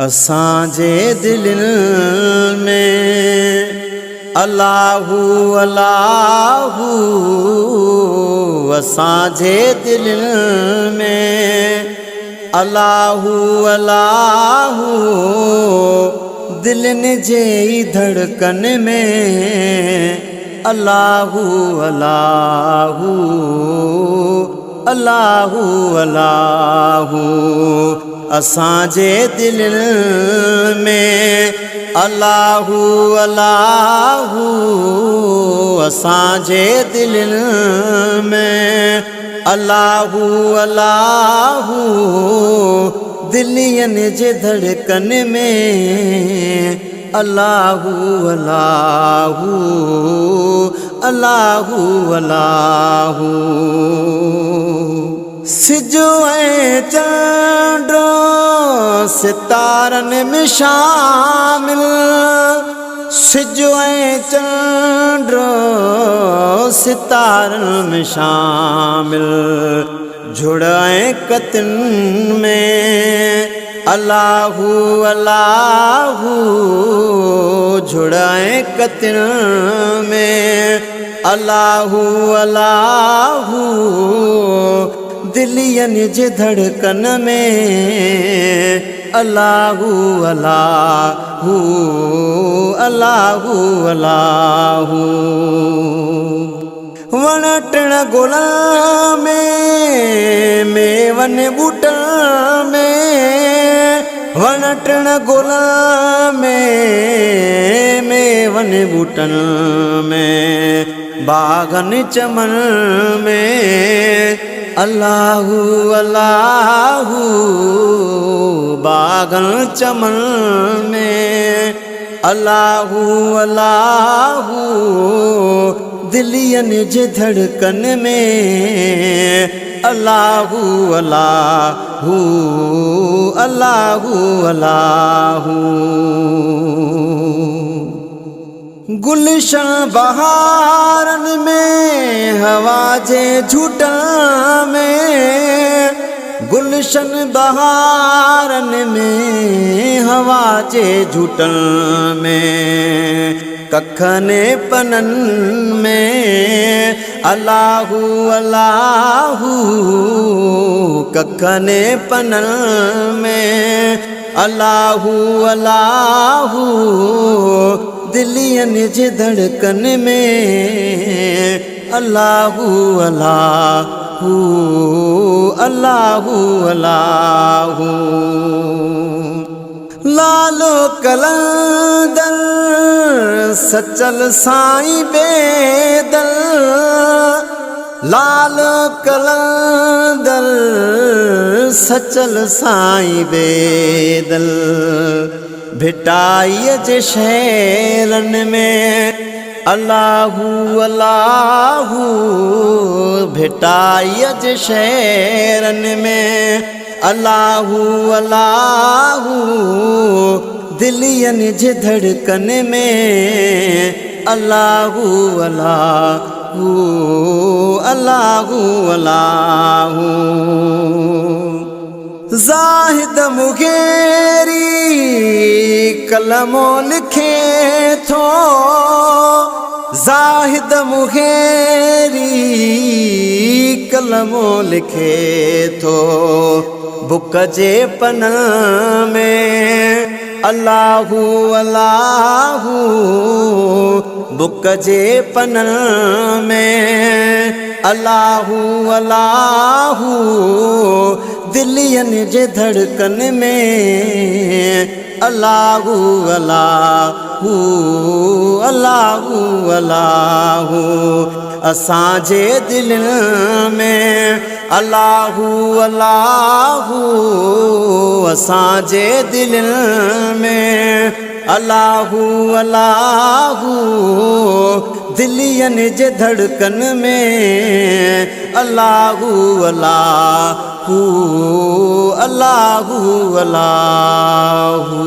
असांजे दिलनि में अल्लाहु अल्लाहु, असांजे दिलनि में अल्लाहु अल्लाहु, दिलनि जे धड़कन में अल्लाहु अल्लाहु, अल्लाहु अल्लाहु। असांजे दिलनि में अल्लाहु अल्लाहु, असांजे दिलनि में अल्लाहु अल्लाहु, दिलियनि जे धड़कन में अल्लाहु अल्लाहु, अल्लाहु अल्लाहु। सिजो ऐं चंडो सितारनि में शामिल, सिजो ऐं चंडो सितारनि में शामिल, जुड़ ऐं कतन में अल्लाहु अल्लाहु, जुड़ ऐं कतन में अल्लाहु अल्लाहु, दिलियनि जे धड़कन में अल्लाहु अल्लाहु, अल्लाहु अल्लाहु। वण टिण गुलां में मेवन बूटन में, वण टिण गुलां में मेवन बूटन में, बागन चमन में अल्लाहु अल्लाहु, बागन चमन में अल्लाहु अल्लाहु, दिलियनि जे धड़कन में अल्लाहु अल्लाहु, अल्लाहु अल्लाहु। गुलशन बहारन में हवा जे झूठन में, गुलशन बहारन में हवा जे झूठन में, कखने पनन में अल्लाहु अल्लाहु, कखने पनन में अल्लाहु अल्लाहु, दिलियनि जे धड़कन में अल्लाहु अल्लाहु, अल्लाहु अल्लाहु। लालो कलंदर सचल साईं बेदल, लाल कलंदर सचल साईं बेदल, भिटाईअ जे शहरनि में अल्लाहु अल्लाहु, भिटाईअ जे शहरनि में अल्लाहु अल्लाहु, दिलियनि जे धड़कन में अल्लाहु अल्लाहु, अल्लाहु अल्लाहु। ज़ाहिद मुगेरी कलमो लिखे थो, ज़ाहिद मुगेरी कलमो लिखे थो, बुक जे पन में अल्लाहु अल्लाहु, बुक जे पन में अल्लाहु अल्लाहु, दिलियनि जे धड़कन में अल्लाहु अल्लाहु, अल्लाहु अल्लाहु। असांजे दिलनि में अल्लाहु अल्लाहु, असांजे दिलनि में अल्लाहु अल्लाहु, दिलियनि जे धड़कन में अल्लाहु अल्लाहु, अल्लाहु अल्लाहु।